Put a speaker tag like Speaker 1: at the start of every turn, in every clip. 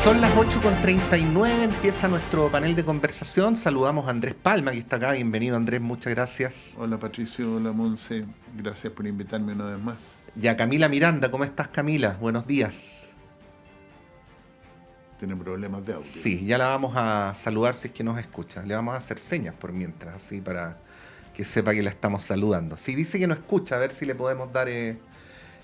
Speaker 1: Son las 8:39, empieza nuestro panel de conversación. Saludamos a Andrés Palma, que está acá. Bienvenido, Andrés, muchas gracias.
Speaker 2: Hola Patricio, hola Monse, gracias por invitarme una vez más.
Speaker 1: Y a Camila Miranda, ¿cómo estás, Camila? Buenos días.
Speaker 2: Tiene problemas de audio.
Speaker 1: Sí, ya la vamos a saludar si es que nos escucha. Le vamos a hacer señas por mientras, así para que sepa que la estamos saludando. Si dice que no escucha, a ver si le podemos dar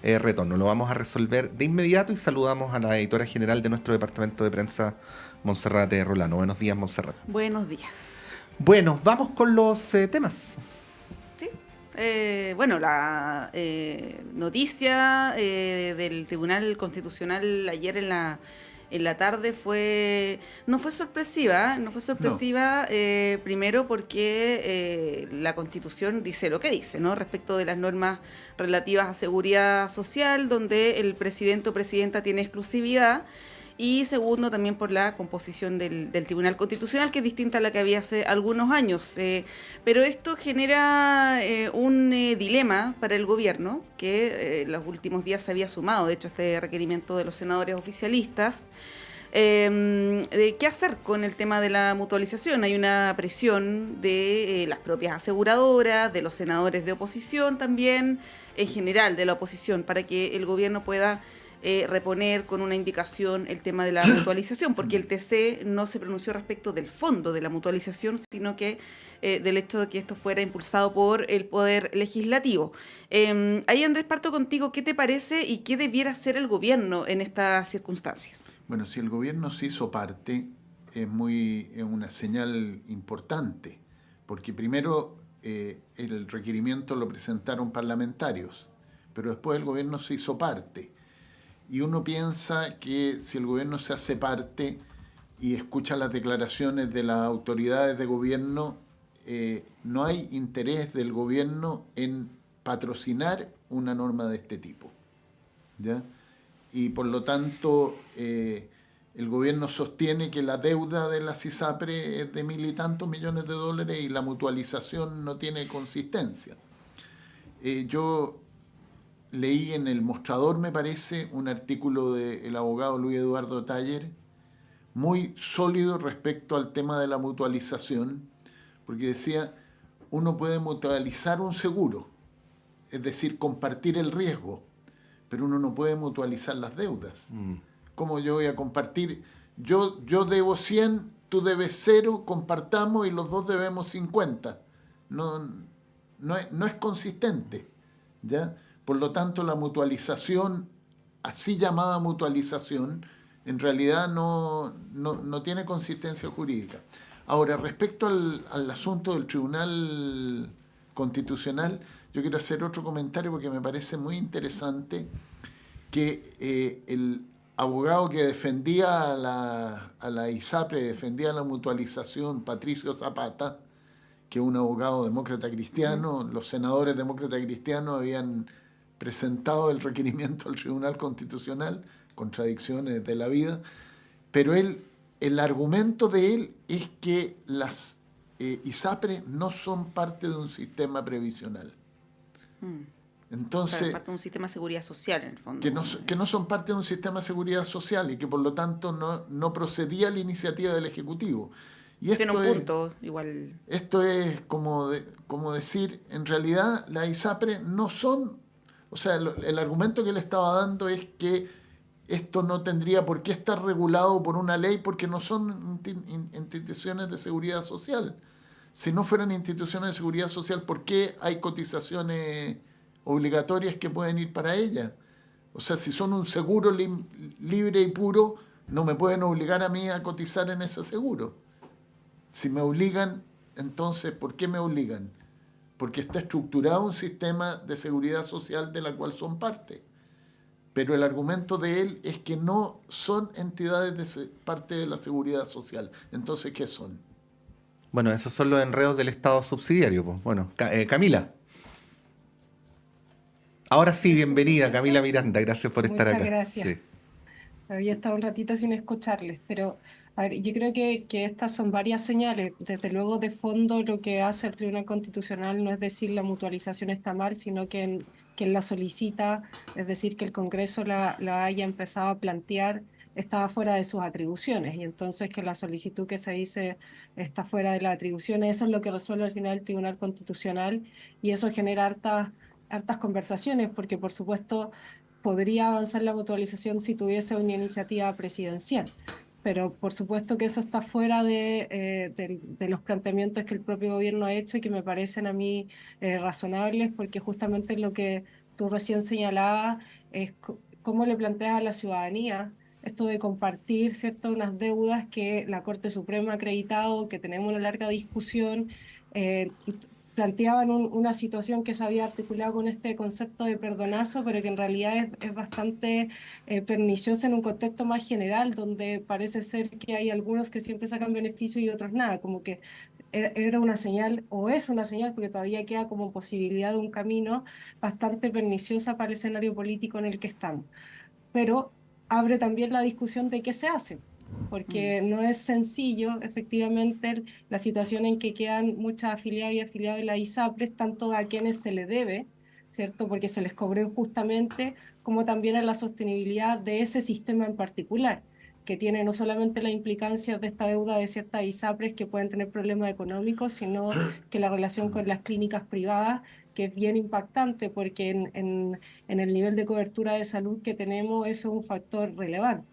Speaker 1: retorno. Lo vamos a resolver de inmediato y saludamos a la editora general de nuestro departamento de prensa, Monserrate Rolano. Buenos días, Monserrate.
Speaker 3: Buenos días.
Speaker 1: Bueno, vamos con los temas.
Speaker 3: Sí. Bueno, la noticia del Tribunal Constitucional ayer en la tarde no fue sorpresiva. Primero porque la Constitución dice lo que dice, ¿no? Respecto de las normas relativas a seguridad social, donde el presidente o presidenta tiene exclusividad. Y segundo, también por la composición del Tribunal Constitucional, que es distinta a la que había hace algunos años. Pero esto genera un dilema para el gobierno, que los últimos días se había sumado, de hecho, este requerimiento de los senadores oficialistas, de qué hacer con el tema de la mutualización. Hay una presión de las propias aseguradoras, de los senadores de oposición también, en general de la oposición, para que el gobierno pueda reponer con una indicación el tema de la mutualización, porque el TC no se pronunció respecto del fondo de la mutualización, sino que del hecho de que esto fuera impulsado por el Poder Legislativo. Ahí, Andrés, parto contigo. ¿Qué te parece y qué debiera hacer el gobierno en estas circunstancias?
Speaker 2: Bueno, si el gobierno se hizo parte, es una señal importante, porque primero el requerimiento lo presentaron parlamentarios, pero después el gobierno se hizo parte. Y uno piensa que si el gobierno se hace parte y escucha las declaraciones de las autoridades de gobierno, no hay interés del gobierno en patrocinar una norma de este tipo, ¿ya? Y por lo tanto, el gobierno sostiene que la deuda de las ISAPRE es de 1.000 y tantos millones de dólares y la mutualización no tiene consistencia. Yo leí en El Mostrador, me parece, un artículo del abogado Luis Eduardo Taller, muy sólido respecto al tema de la mutualización, porque decía, uno puede mutualizar un seguro, es decir, compartir el riesgo, pero uno no puede mutualizar las deudas. ¿Cómo yo voy a compartir? Yo debo 100, tú debes 0, compartamos y los dos debemos 50. No es consistente, ¿ya? Por lo tanto, la mutualización, así llamada mutualización, en realidad no tiene consistencia jurídica. Ahora, respecto al asunto del Tribunal Constitucional, yo quiero hacer otro comentario porque me parece muy interesante que el abogado que defendía a la ISAPRE, defendía la mutualización, Patricio Zapata, que es un abogado demócrata cristiano, los senadores demócratas cristianos habían presentado el requerimiento al Tribunal Constitucional, contradicciones de la vida, pero el argumento de él es que las ISAPRE no son parte de un sistema previsional.
Speaker 3: Entonces, parte de un sistema de seguridad social, en el fondo.
Speaker 2: Que no son parte de un sistema de seguridad social y que por lo tanto no procedía la iniciativa del Ejecutivo. Y esto
Speaker 3: tiene un punto igual.
Speaker 2: Esto es como decir, en realidad las ISAPRE no son, o sea, el argumento que le estaba dando es que esto no tendría por qué estar regulado por una ley porque no son instituciones de seguridad social. Si no fueran instituciones de seguridad social, ¿por qué hay cotizaciones obligatorias que pueden ir para ellas? O sea, si son un seguro libre y puro, no me pueden obligar a mí a cotizar en ese seguro. Si me obligan, entonces, ¿por qué me obligan? Porque está estructurado un sistema de seguridad social de la cual son parte. Pero el argumento de él es que no son entidades parte de la seguridad social. Entonces, ¿qué son?
Speaker 1: Bueno, esos son los enredos del Estado subsidiario. Pues. Bueno, Camila. Ahora sí, bienvenida, Camila Miranda. Gracias por estar acá.
Speaker 4: Muchas gracias. Sí. Había estado un ratito sin escucharles, pero a ver, yo creo que estas son varias señales. Desde luego, de fondo, lo que hace el Tribunal Constitucional no es decir la mutualización está mal, sino quien la solicita, es decir, que el Congreso la haya empezado a plantear, estaba fuera de sus atribuciones, y entonces que la solicitud que se dice está fuera de las atribuciones, eso es lo que resuelve al final el Tribunal Constitucional, y eso genera hartas conversaciones, porque por supuesto podría avanzar la mutualización si tuviese una iniciativa presidencial. Pero por supuesto que eso está fuera de los planteamientos que el propio gobierno ha hecho y que me parecen a mí razonables, porque justamente lo que tú recién señalabas es cómo le planteas a la ciudadanía esto de compartir, ¿cierto?, unas deudas que la Corte Suprema ha acreditado, que tenemos una larga discusión. Planteaban una situación que se había articulado con este concepto de perdonazo, pero que en realidad es bastante perniciosa en un contexto más general, donde parece ser que hay algunos que siempre sacan beneficio y otros nada, como que era una señal, o es una señal, porque todavía queda como posibilidad de un camino bastante perniciosa para el escenario político en el que estamos. Pero abre también la discusión de qué se hace, porque no es sencillo, efectivamente, la situación en que quedan muchas afiliadas y afiliados de la ISAPRES, tanto a quienes se le debe, ¿cierto?, porque se les cobró injustamente, como también a la sostenibilidad de ese sistema en particular, que tiene no solamente las implicancias de esta deuda de ciertas ISAPRES que pueden tener problemas económicos, sino que la relación con las clínicas privadas, que es bien impactante, porque en el nivel de cobertura de salud que tenemos, eso es un factor relevante.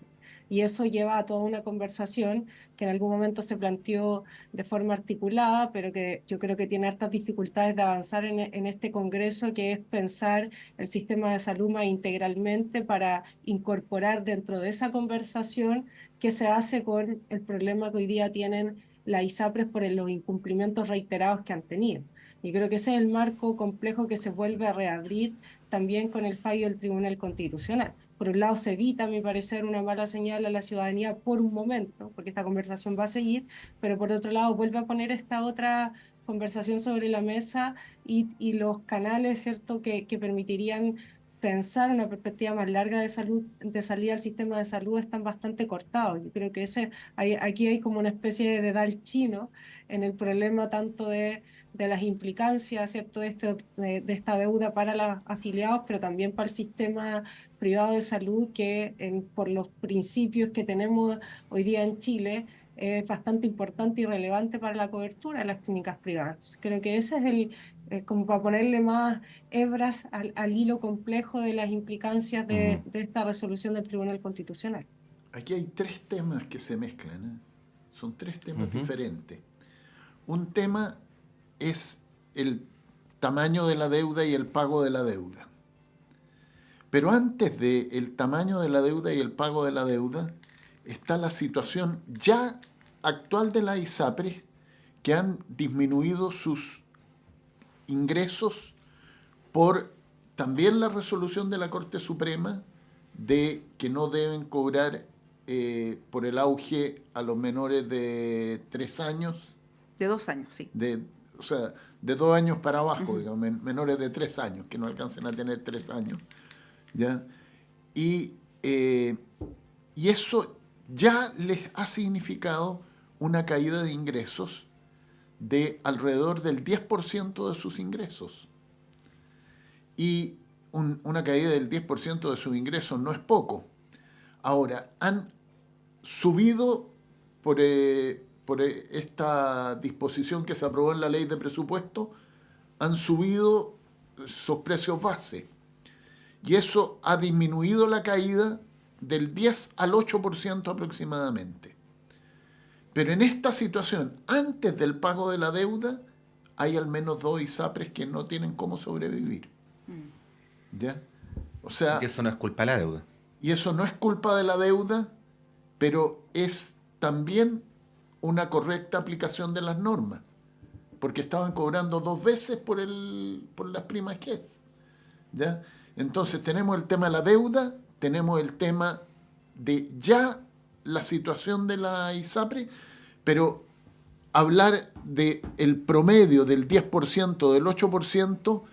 Speaker 4: Y eso lleva a toda una conversación que en algún momento se planteó de forma articulada, pero que yo creo que tiene hartas dificultades de avanzar en este Congreso, que es pensar el sistema de salud más integralmente para incorporar dentro de esa conversación qué se hace con el problema que hoy día tienen las ISAPRES por los incumplimientos reiterados que han tenido. Y creo que ese es el marco complejo que se vuelve a reabrir también con el fallo del Tribunal Constitucional. Por un lado, se evita, a mi parecer, una mala señal a la ciudadanía por un momento, porque esta conversación va a seguir, pero por otro lado, vuelve a poner esta otra conversación sobre la mesa y los canales, ¿cierto?, que permitirían pensar una perspectiva más larga de salud, de salida al sistema de salud, están bastante cortados. Yo creo que aquí hay como una especie de dedal chino en el problema tanto de las implicancias, ¿cierto?, de esta deuda para los afiliados, pero también para el sistema privado de salud, que por los principios que tenemos hoy día en Chile, es bastante importante y relevante para la cobertura de las clínicas privadas. Creo que ese es como para ponerle más hebras al hilo complejo de las implicancias de esta resolución del Tribunal Constitucional.
Speaker 2: Aquí hay tres temas que se mezclan, ¿eh? Son tres temas diferentes. Un tema es el tamaño de la deuda y el pago de la deuda. Pero antes del tamaño de la deuda y el pago de la deuda, está la situación ya actual de la ISAPRES, que han disminuido sus ingresos por también la resolución de la Corte Suprema de que no deben cobrar por el auge a los menores de 3 años.
Speaker 3: De 2 años, sí.
Speaker 2: O sea, de 2 años para abajo, digamos, menores de 3 años, que no alcancen a tener 3 años. ¿Ya? Y eso ya les ha significado una caída de ingresos de alrededor del 10% de sus ingresos. Y una caída del 10% de sus ingresos no es poco. Ahora, han subido por esta disposición que se aprobó en la ley de presupuesto, han subido sus precios base. Y eso ha disminuido la caída del 10 al 8% aproximadamente. Pero en esta situación, antes del pago de la deuda, hay al menos 2 ISAPRES que no tienen cómo sobrevivir. ¿Ya? O sea,
Speaker 1: y eso no es culpa de la deuda.
Speaker 2: Y eso no es culpa de la deuda, pero es también una correcta aplicación de las normas, porque estaban cobrando 2 veces por las primas que es. ¿Ya? Entonces tenemos el tema de la deuda, tenemos el tema de ya la situación de la ISAPRE, pero hablar del promedio del 10%, del 8%,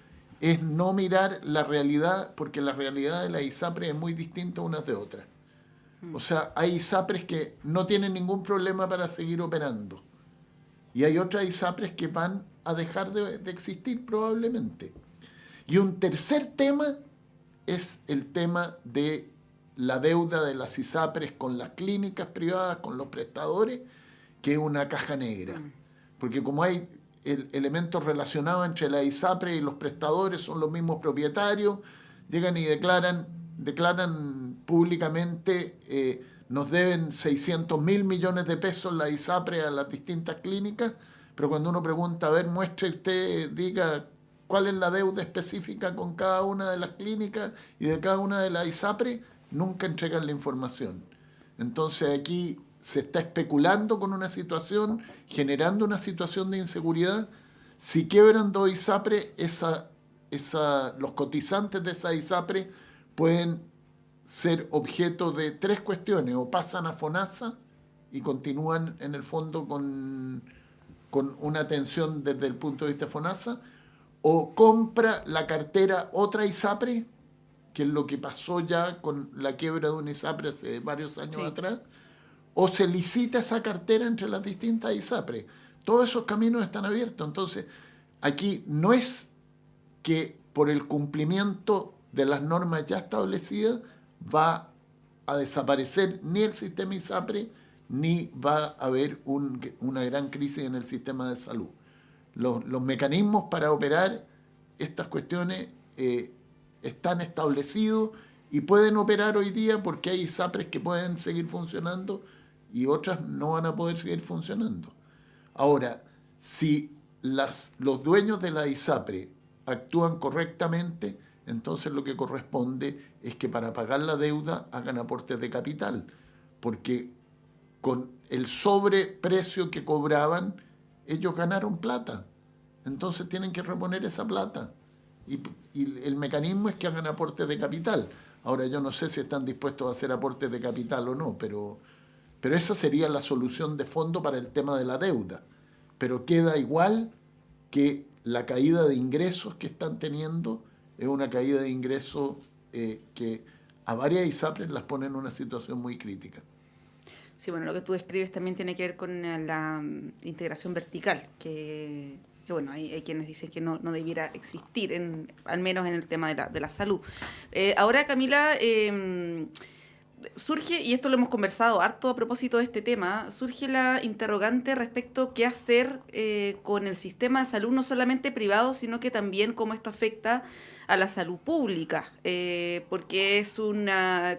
Speaker 2: es no mirar la realidad, porque la realidad de la ISAPRE es muy distinta unas de otras. O sea, hay ISAPRES que no tienen ningún problema para seguir operando. Y hay otras ISAPRES que van a dejar de existir probablemente. Y un tercer tema es el tema de la deuda de las ISAPRES con las clínicas privadas, con los prestadores, que una caja negra. Porque como hay elementos relacionados entre la ISAPRE y los prestadores, son los mismos propietarios, llegan y declaran públicamente, nos deben 600.000 millones de pesos la ISAPRE a las distintas clínicas, pero cuando uno pregunta, a ver, muestre usted, diga cuál es la deuda específica con cada una de las clínicas y de cada una de las ISAPRE, nunca entregan la información. Entonces aquí se está especulando con una situación, generando una situación de inseguridad. Si quiebran dos ISAPRE, los cotizantes de esa ISAPRE pueden ser objeto de tres cuestiones: o pasan a FONASA y continúan en el fondo con una atención desde el punto de vista de FONASA, o compra la cartera otra ISAPRE, que es lo que pasó ya con la quiebra de una ISAPRE hace varios años atrás, o se licita esa cartera entre las distintas ISAPRE. Todos esos caminos están abiertos. Entonces, aquí no es que por el cumplimiento de las normas ya establecidas va a desaparecer ni el sistema ISAPRE, ni va a haber una gran crisis en el sistema de salud. Los mecanismos para operar estas cuestiones están establecidos y pueden operar hoy día, porque hay ISAPRES que pueden seguir funcionando y otras no van a poder seguir funcionando. Ahora, si los dueños de la ISAPRE actúan correctamente, entonces lo que corresponde es que para pagar la deuda hagan aportes de capital, porque con el sobreprecio que cobraban, ellos ganaron plata. Entonces tienen que reponer esa plata. Y el mecanismo es que hagan aportes de capital. Ahora, yo no sé si están dispuestos a hacer aportes de capital o no, pero esa sería la solución de fondo para el tema de la deuda. Pero queda igual que la caída de ingresos que están teniendo es una caída de ingresos que a varias ISAPRES las pone en una situación muy crítica.
Speaker 3: Sí, bueno, lo que tú describes también tiene que ver con la integración vertical, que bueno, hay quienes dicen que no debiera existir, al menos en el tema de la salud. Ahora, Camila, surge, y esto lo hemos conversado harto a propósito de este tema, surge la interrogante respecto a qué hacer con el sistema de salud, no solamente privado, sino que también cómo esto afecta a la salud pública, porque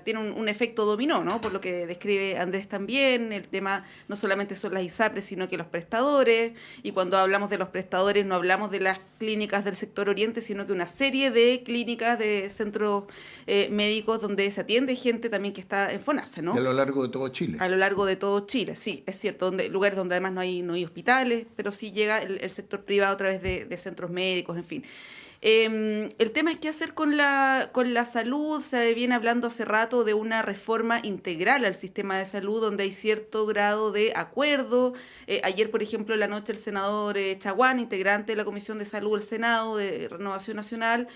Speaker 3: tiene un efecto dominó, ¿no? Por lo que describe Andrés también, el tema no solamente son las ISAPRES, sino que los prestadores, y cuando hablamos de los prestadores no hablamos de las clínicas del sector oriente, sino que una serie de clínicas de centros médicos donde se atiende gente también que está en FONASA, ¿no?
Speaker 2: A lo largo de todo Chile.
Speaker 3: A lo largo de todo Chile, sí, es cierto, lugares donde además no hay hospitales, pero sí llega el sector privado a través de centros médicos, en fin. El tema es qué hacer con la salud. Se viene hablando hace rato de una reforma integral al sistema de salud donde hay cierto grado de acuerdo. Ayer, por ejemplo, en la noche el senador Chaguán, integrante de la Comisión de Salud del Senado de Renovación Nacional,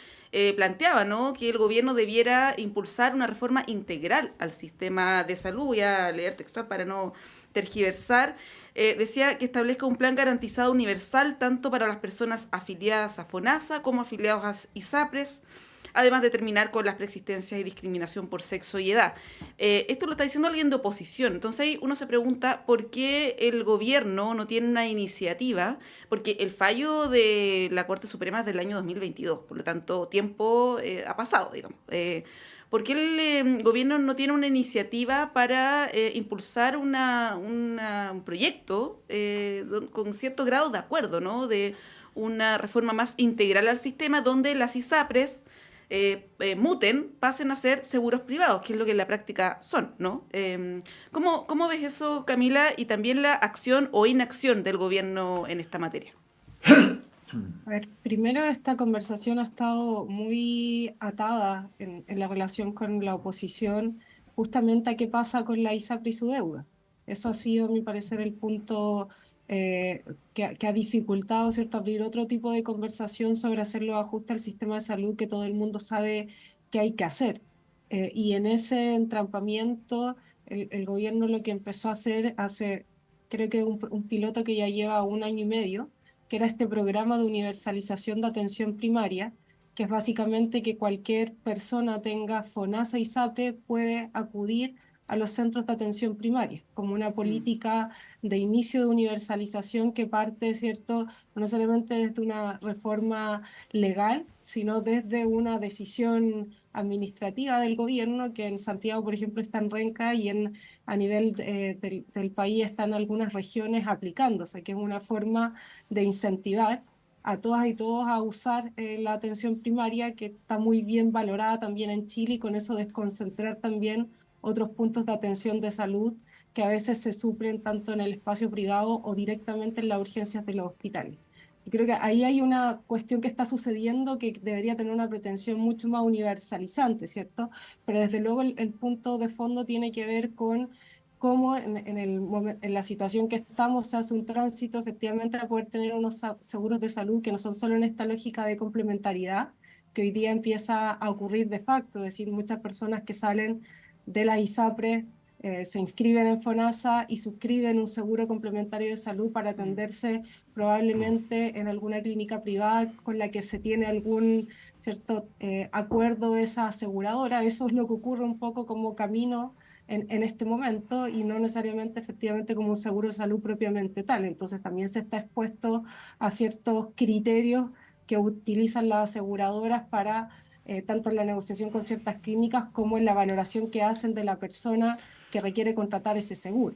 Speaker 3: planteaba, ¿no?, que el gobierno debiera impulsar una reforma integral al sistema de salud. Voy a leer textual para no tergiversar. Decía que establezca un plan garantizado universal tanto para las personas afiliadas a FONASA como afiliados a ISAPRES, además de terminar con las preexistencias y discriminación por sexo y edad. Esto lo está diciendo alguien de oposición. Entonces ahí uno se pregunta por qué el gobierno no tiene una iniciativa, porque el fallo de la Corte Suprema es del año 2022, por lo tanto tiempo ha pasado, digamos. ¿Por qué el gobierno no tiene una iniciativa para impulsar un proyecto con cierto grado de acuerdo, ¿no?, de una reforma más integral al sistema donde las ISAPRES muten, pasen a ser seguros privados, que es lo que en la práctica son, ¿no? ¿Cómo ves eso, Camila, y también la acción o inacción del gobierno en esta materia?
Speaker 4: A ver, primero esta conversación ha estado muy atada en la relación con la oposición, justamente a qué pasa con la ISAPRE y su deuda. Eso ha sido, a mi parecer, el punto que ha dificultado, ¿cierto?, abrir otro tipo de conversación sobre hacer los ajustes al sistema de salud que todo el mundo sabe que hay que hacer. Y en ese entrampamiento, el gobierno lo que empezó a hacer creo que un piloto que ya lleva 1 año y medio, que era este programa de universalización de atención primaria, que es básicamente que cualquier persona tenga FONASA y SAPRE puede acudir a los centros de atención primaria, como una política de inicio de universalización que parte, ¿cierto?, no necesariamente desde una reforma legal, sino desde una decisión administrativa del gobierno, que en Santiago, por ejemplo, está en Renca y a nivel del país están algunas regiones aplicándose, que es una forma de incentivar a todas y todos a usar la atención primaria, que está muy bien valorada también en Chile, y con eso desconcentrar también otros puntos de atención de salud que a veces se suplen tanto en el espacio privado o directamente en las urgencias de los hospitales. Y creo que ahí hay una cuestión que está sucediendo que debería tener una pretensión mucho más universalizante, ¿cierto? Pero desde luego el punto de fondo tiene que ver con cómo en la situación que estamos se hace un tránsito efectivamente a poder tener unos seguros de salud que no son solo en esta lógica de complementariedad, que hoy día empieza a ocurrir de facto, es decir, muchas personas que salen de las ISAPRES se inscriben en FONASA y suscriben un seguro complementario de salud para atenderse probablemente en alguna clínica privada con la que se tiene algún cierto acuerdo de esa aseguradora. Eso es lo que ocurre un poco como camino en este momento, y no necesariamente efectivamente como un seguro de salud propiamente tal. Entonces también se está expuesto a ciertos criterios que utilizan las aseguradoras para tanto en la negociación con ciertas clínicas como en la valoración que hacen de la persona que requiere contratar ese seguro.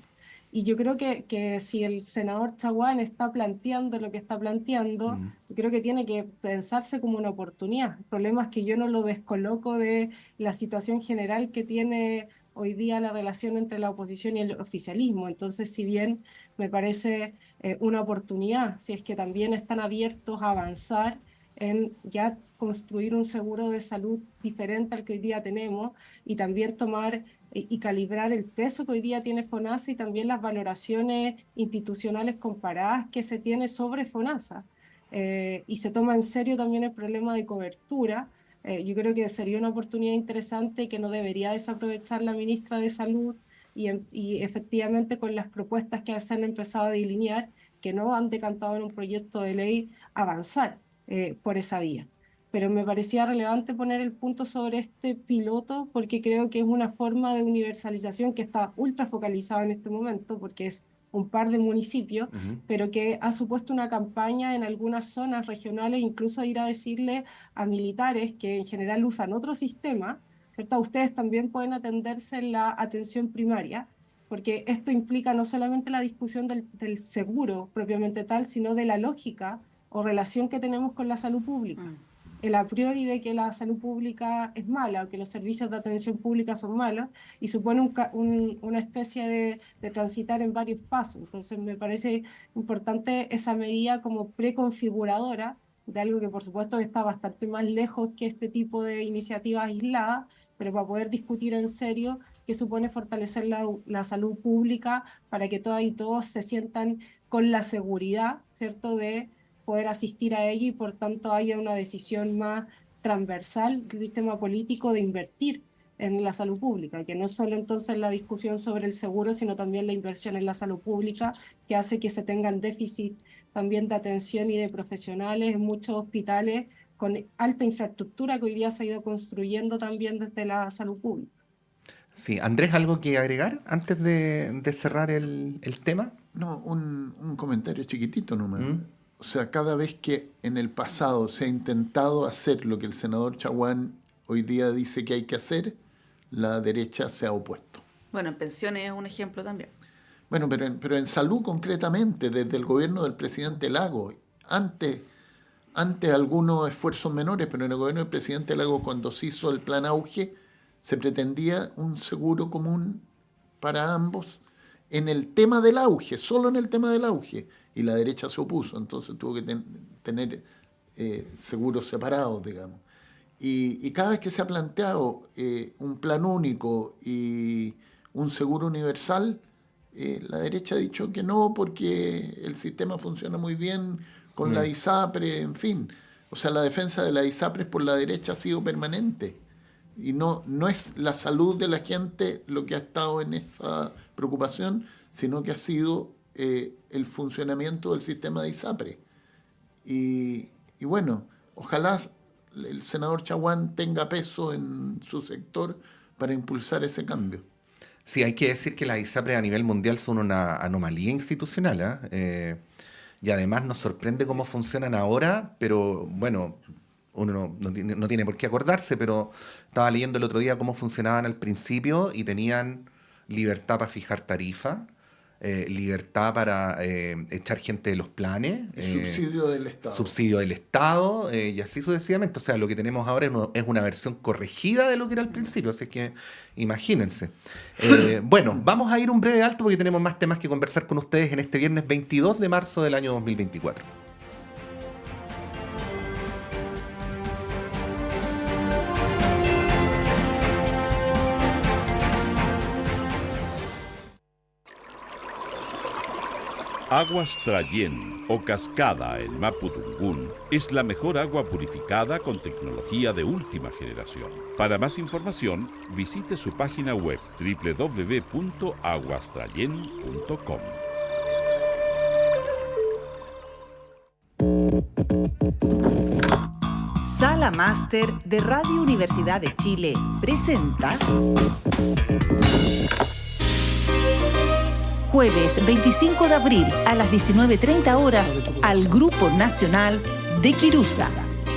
Speaker 4: Y yo creo que si el senador Chaguán está planteando lo que está planteando, yo creo que tiene que pensarse como una oportunidad. El problema es que yo no lo descoloco de la situación general que tiene hoy día la relación entre la oposición y el oficialismo. Entonces, si bien me parece una oportunidad, si es que también están abiertos a avanzar en ya construir un seguro de salud diferente al que hoy día tenemos, y también tomar y calibrar el peso que hoy día tiene FONASA y también las valoraciones institucionales comparadas que se tiene sobre FONASA. Y se toma en serio también el problema de cobertura. Yo creo que sería una oportunidad interesante que no debería desaprovechar la ministra de Salud, y efectivamente con las propuestas que se han empezado a delinear, que no han decantado en un proyecto de ley, avanzar por esa vía. Pero me parecía relevante poner el punto sobre este piloto porque creo que es una forma de universalización que está ultra focalizada en este momento, porque es un par de municipios, pero que ha supuesto una campaña en algunas zonas regionales, incluso ir a decirle a militares que en general usan otro sistema, ¿cierto? Ustedes también pueden atenderse en la atención primaria, porque esto implica no solamente la discusión del seguro propiamente tal, sino de la lógica o relación que tenemos con la salud pública. El a priori de que la salud pública es mala o que los servicios de atención pública son malos, y supone una especie de transitar en varios pasos. Entonces me parece importante esa medida como preconfiguradora de algo que por supuesto está bastante más lejos que este tipo de iniciativas aisladas, pero para poder discutir en serio qué supone fortalecer la salud pública para que todas y todos se sientan con la seguridad, ¿cierto?, de poder asistir a ella, y por tanto haya una decisión más transversal del sistema político de invertir en la salud pública, que no es solo entonces la discusión sobre el seguro, sino también la inversión en la salud pública, que hace que se tengan déficit también de atención y de profesionales en muchos hospitales con alta infraestructura que hoy día se ha ido construyendo también desde la salud pública.
Speaker 1: Sí, Andrés, ¿algo que agregar antes de cerrar el tema?
Speaker 2: No, un comentario chiquitito nomás.
Speaker 1: ¿Mm?
Speaker 2: O sea, cada vez que en el pasado se ha intentado hacer lo que el senador Chaguán hoy día dice que hay que hacer, la derecha se ha opuesto.
Speaker 3: Bueno, en pensiones es un ejemplo también.
Speaker 2: Bueno, pero en salud concretamente, desde el gobierno del presidente Lagos, antes algunos esfuerzos menores, pero en el gobierno del presidente Lagos, cuando se hizo el plan Auge, se pretendía un seguro común para ambos en el tema del auge, solo en el tema del auge, y la derecha se opuso, entonces tuvo que tener seguros separados, digamos. Y cada vez que se ha planteado un plan único y un seguro universal, la derecha ha dicho que no, porque el sistema funciona muy bien con la ISAPRE, en fin. O sea, la defensa de la ISAPRE por la derecha ha sido permanente. Y no es la salud de la gente lo que ha estado en esa preocupación, sino que ha sido el funcionamiento del sistema de ISAPRE. Y bueno, ojalá el senador Chaguán tenga peso en su sector para impulsar ese cambio.
Speaker 1: Sí, hay que decir que las ISAPRES a nivel mundial son una anomalía institucional, ¿ah? Y además nos sorprende cómo funcionan ahora, pero bueno, uno no tiene por qué acordarse, pero estaba leyendo el otro día cómo funcionaban al principio y tenían libertad para fijar tarifas, libertad para echar gente de los planes,
Speaker 2: Subsidio del Estado.
Speaker 1: subsidio del Estado, y así sucesivamente. O sea, lo que tenemos ahora es una versión corregida de lo que era al principio, así que imagínense. Bueno, vamos a ir un breve alto porque tenemos más temas que conversar con ustedes en este viernes 22 de marzo del año 2024.
Speaker 5: Aguas Trayén o Cascada en Mapudungún es la mejor agua purificada con tecnología de última generación. Para más información, visite su página web www.aguastrayen.com.
Speaker 6: Sala Máster de Radio Universidad de Chile presenta jueves 25 de abril a las 19:30 horas al Grupo Nacional de Quirusa.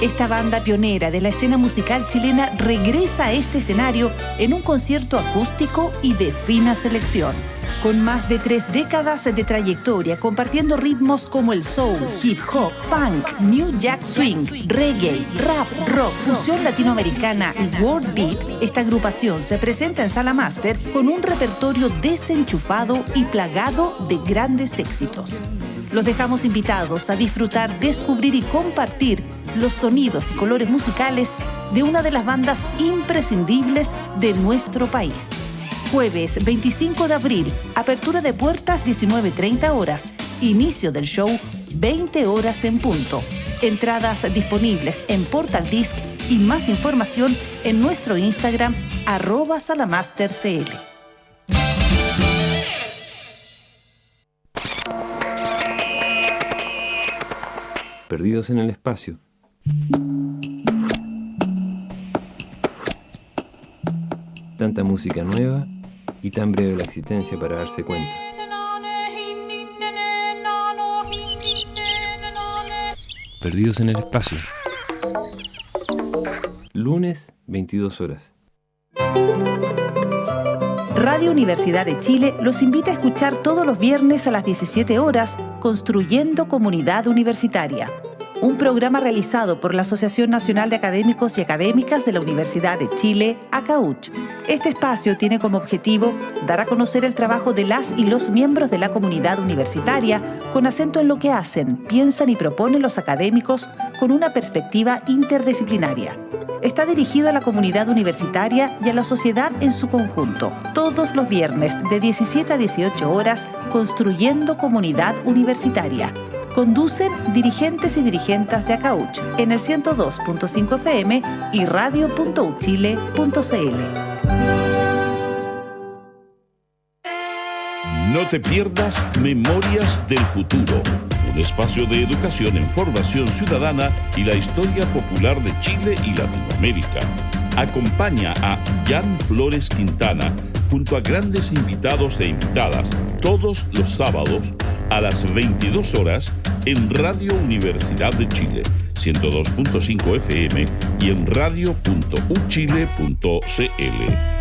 Speaker 6: Esta banda pionera de la escena musical chilena regresa a este escenario en un concierto acústico y de fina selección. Con más de 3 décadas de trayectoria, compartiendo ritmos como el soul, hip hop, funk, new jack swing, reggae, rap, rock, fusión latinoamericana y world beat, esta agrupación se presenta en Sala Máster con un repertorio desenchufado y plagado de grandes éxitos. Los dejamos invitados a disfrutar, descubrir y compartir los sonidos y colores musicales de una de las bandas imprescindibles de nuestro país. Jueves 25 de abril, apertura de puertas 19:30 horas, inicio del show 20 horas en punto. Entradas disponibles en Portal Disc y más información en nuestro Instagram @salamastercl.
Speaker 7: Perdidos en el espacio. Tanta música nueva y tan breve la existencia para darse cuenta. Perdidos en el espacio. Lunes, 22 horas.
Speaker 6: Radio Universidad de Chile los invita a escuchar todos los viernes a las 17 horas Construyendo Comunidad Universitaria, un programa realizado por la Asociación Nacional de Académicos y Académicas de la Universidad de Chile, ACAUCH. Este espacio tiene como objetivo dar a conocer el trabajo de las y los miembros de la comunidad universitaria con acento en lo que hacen, piensan y proponen los académicos con una perspectiva interdisciplinaria. Está dirigido a la comunidad universitaria y a la sociedad en su conjunto. Todos los viernes de 17 a 18 horas, Construyendo Comunidad Universitaria. Conducen dirigentes y dirigentas de ACAUCH en el 102.5 FM y radio.uchile.cl.
Speaker 5: No te pierdas Memorias del Futuro, un espacio de educación en formación ciudadana y la historia popular de Chile y Latinoamérica. Acompaña a Jan Flores Quintana junto a grandes invitados e invitadas todos los sábados a las 22 horas en Radio Universidad de Chile, 102.5 FM y en radio.uchile.cl.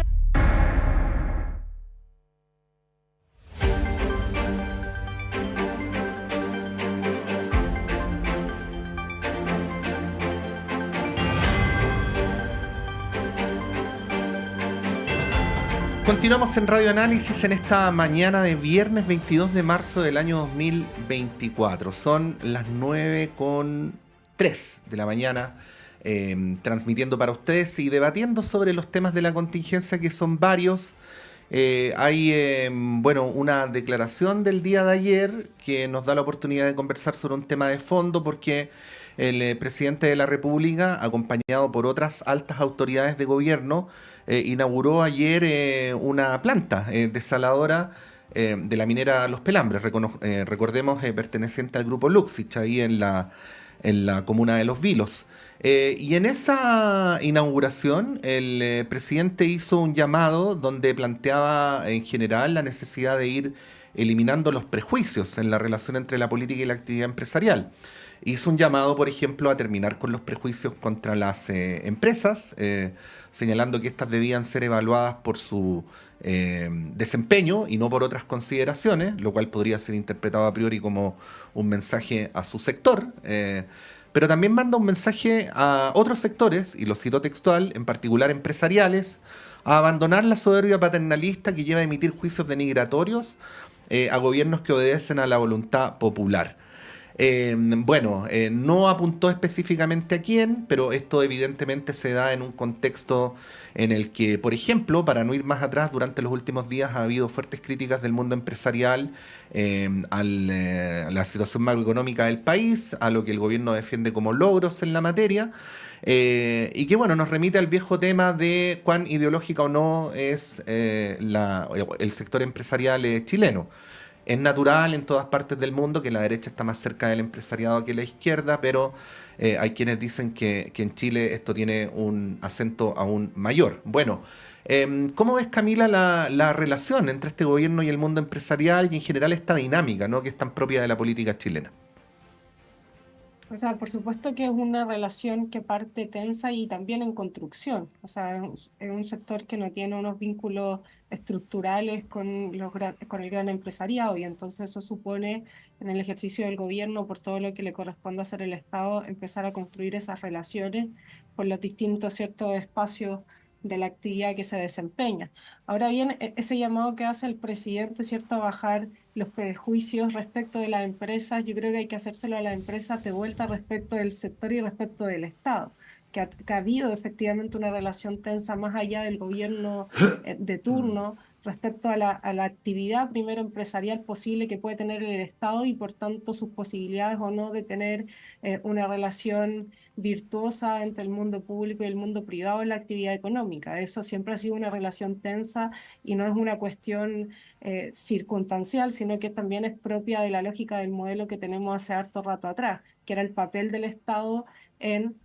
Speaker 1: Continuamos en Radio Análisis en esta mañana de viernes 22 de marzo del año 2024. Son las 9:03 de la mañana, transmitiendo para ustedes y debatiendo sobre los temas de la contingencia, que son varios. Hay una declaración del día de ayer que nos da la oportunidad de conversar sobre un tema de fondo, porque el presidente de la República, acompañado por otras altas autoridades de gobierno, inauguró ayer una planta desaladora de la minera Los Pelambres, recordemos, perteneciente al grupo Luxich, ahí en la en la comuna de Los Vilos. Y en esa inauguración el presidente hizo un llamado donde planteaba en general la necesidad de ir eliminando los prejuicios en la relación entre la política y la actividad empresarial. Hizo un llamado, por ejemplo, a terminar con los prejuicios contra las empresas, señalando que éstas debían ser evaluadas por su desempeño y no por otras consideraciones, lo cual podría ser interpretado a priori como un mensaje a su sector. Pero también manda un mensaje a otros sectores, y lo cito textual, en particular empresariales, a abandonar la soberbia paternalista que lleva a emitir juicios denigratorios a gobiernos que obedecen a la voluntad popular. No apuntó específicamente a quién, pero esto evidentemente se da en un contexto en el que, por ejemplo, para no ir más atrás, durante los últimos días ha habido fuertes críticas del mundo empresarial a la situación macroeconómica del país, a lo que el gobierno defiende como logros en la materia, y que nos remite al viejo tema de cuán ideológica o no es el sector empresarial chileno. Es natural en todas partes del mundo que la derecha está más cerca del empresariado que la izquierda, pero hay quienes dicen que en Chile esto tiene un acento aún mayor. ¿Cómo ves, Camila, la relación entre este gobierno y el mundo empresarial y en general esta dinámica, ¿no?, que es tan propia de la política chilena?
Speaker 4: O sea, por supuesto que es una relación que parte tensa y también en construcción. O sea, es un sector que no tiene unos vínculos estructurales con con el gran empresariado, y entonces eso supone en el ejercicio del gobierno, por todo lo que le corresponde hacer el Estado, empezar a construir esas relaciones por los distintos ciertos espacios de la actividad que se desempeña. Ahora bien, ese llamado que hace el presidente, ¿cierto?, a bajar los prejuicios respecto de las empresas, yo creo que hay que hacérselo a las empresas de vuelta respecto del sector y respecto del Estado, que ha habido efectivamente una relación tensa más allá del gobierno de turno respecto a la actividad primero empresarial posible que puede tener el Estado y por tanto sus posibilidades o no de tener una relación virtuosa entre el mundo público y el mundo privado en la actividad económica. Eso siempre ha sido una relación tensa y no es una cuestión circunstancial, sino que también es propia de la lógica del modelo que tenemos hace harto rato atrás, que era el papel del Estado en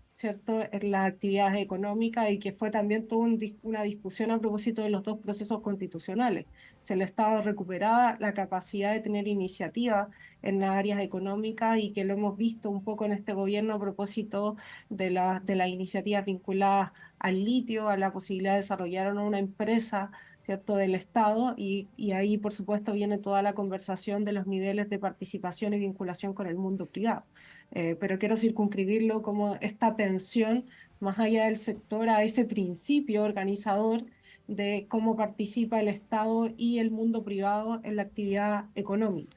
Speaker 4: las actividades económicas, y que fue también toda una discusión a propósito de los dos procesos constitucionales. Si el Estado recuperaba la capacidad de tener iniciativa en las áreas económicas, y que lo hemos visto un poco en este gobierno a propósito de las iniciativas vinculadas al litio, a la posibilidad de desarrollar una empresa, ¿cierto?, del Estado, y ahí por supuesto viene toda la conversación de los niveles de participación y vinculación con el mundo privado. Pero quiero circunscribirlo como esta tensión más allá del sector a ese principio organizador de cómo participa el Estado y el mundo privado en la actividad económica.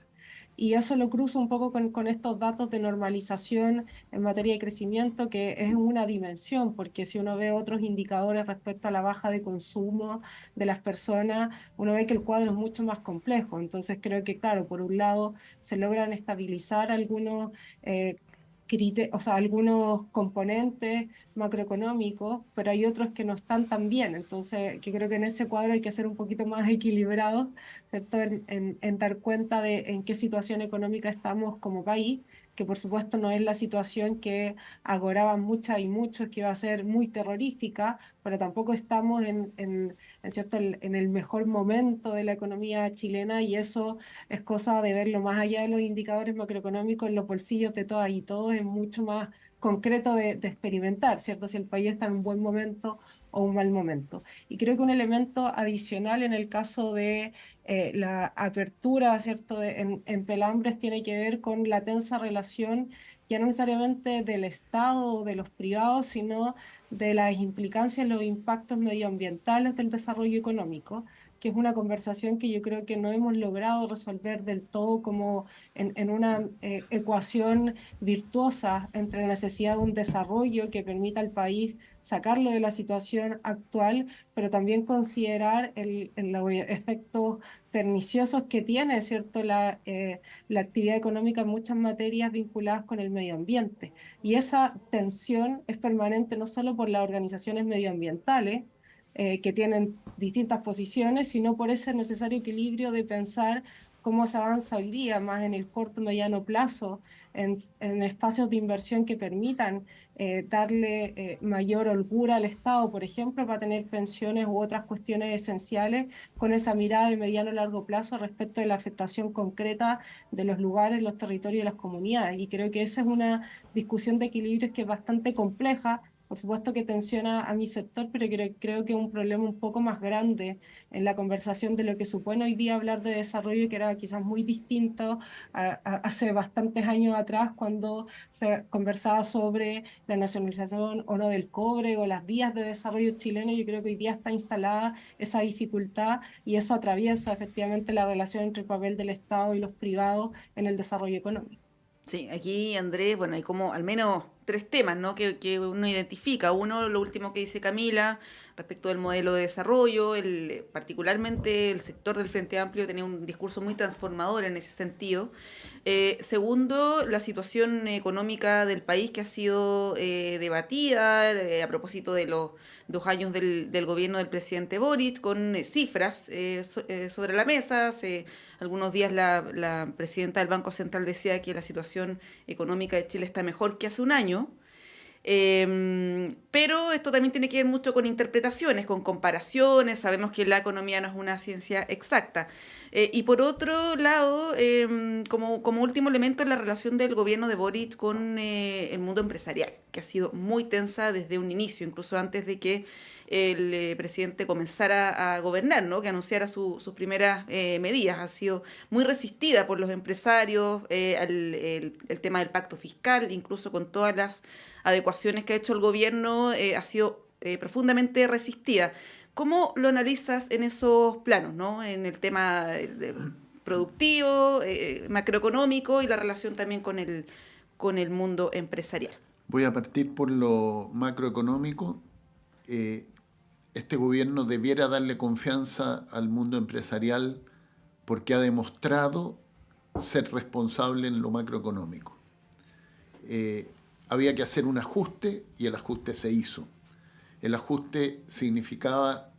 Speaker 4: Y eso lo cruzo un poco con estos datos de normalización en materia de crecimiento, que es una dimensión, porque si uno ve otros indicadores respecto a la baja de consumo de las personas, uno ve que el cuadro es mucho más complejo. Entonces creo que, claro, por un lado se logran estabilizar algunos algunos componentes macroeconómicos, pero hay otros que no están tan bien. Entonces, yo creo que en ese cuadro hay que ser un poquito más equilibrados, ¿cierto?, en dar cuenta de en qué situación económica estamos como país, que por supuesto no es la situación que agoraban muchas y muchos, que iba a ser muy terrorífica, pero tampoco estamos en el mejor momento de la economía chilena, y eso es cosa de verlo más allá de los indicadores macroeconómicos, en los bolsillos de todas y todos, es mucho más concreto de experimentar, ¿cierto?, si el país está en un buen momento o un mal momento. Y creo que un elemento adicional en el caso de la apertura, ¿cierto?, en Pelambres, tiene que ver con la tensa relación, ya no necesariamente del Estado o de los privados, sino de las implicancias, los impactos medioambientales del desarrollo económico, que es una conversación que yo creo que no hemos logrado resolver del todo como en una ecuación virtuosa entre la necesidad de un desarrollo que permita al país sacarlo de la situación actual, pero también considerar los efectos perniciosos que tiene, ¿cierto?, la actividad económica en muchas materias vinculadas con el medio ambiente. Y esa tensión es permanente no solo por las organizaciones medioambientales, que tienen distintas posiciones, sino por ese necesario equilibrio de pensar cómo se avanza hoy día, más en el corto y mediano plazo, en espacios de inversión que permitan darle mayor holgura al Estado, por ejemplo, para tener pensiones u otras cuestiones esenciales, con esa mirada de mediano y largo plazo respecto de la afectación concreta de los lugares, los territorios y las comunidades. Y creo que esa es una discusión de equilibrios que es bastante compleja. Por supuesto que tensiona a mi sector, pero creo que es un problema un poco más grande en la conversación de lo que supone hoy día hablar de desarrollo, que era quizás muy distinto hace bastantes años atrás, cuando se conversaba sobre la nacionalización o no del cobre o las vías de desarrollo chileno. Yo creo que hoy día está instalada esa dificultad y eso atraviesa efectivamente la relación entre el papel del Estado y los privados en el desarrollo económico.
Speaker 3: Sí, aquí Andrés, bueno, hay como al menos tres temas, ¿no? que uno identifica. Uno, lo último que dice Camila, respecto del modelo de desarrollo, particularmente el sector del Frente Amplio tenía un discurso muy transformador en ese sentido. Segundo, la situación económica del país que ha sido debatida a propósito de los 2 años del gobierno del presidente Boric, con cifras sobre la mesa. Hace algunos días la presidenta del Banco Central decía que la situación económica de Chile está mejor que hace un año. Pero esto también tiene que ver mucho con interpretaciones, con comparaciones. Sabemos que la economía no es una ciencia exacta. Y por otro lado, como último elemento, la relación del gobierno de Boric con el mundo empresarial, que ha sido muy tensa desde un inicio, incluso antes de que el presidente comenzara a gobernar, ¿no? Que anunciara sus primeras medidas. Ha sido muy resistida por los empresarios, el tema del pacto fiscal, incluso con todas las adecuaciones que ha hecho el gobierno, ha sido profundamente resistida. ¿Cómo lo analizas en esos planos, ¿no? En el tema productivo, macroeconómico y la relación también con el mundo empresarial?
Speaker 2: Voy a partir por lo macroeconómico. Este gobierno debiera darle confianza al mundo empresarial porque ha demostrado ser responsable en lo macroeconómico. Había que hacer un ajuste y el ajuste se hizo. El ajuste significaba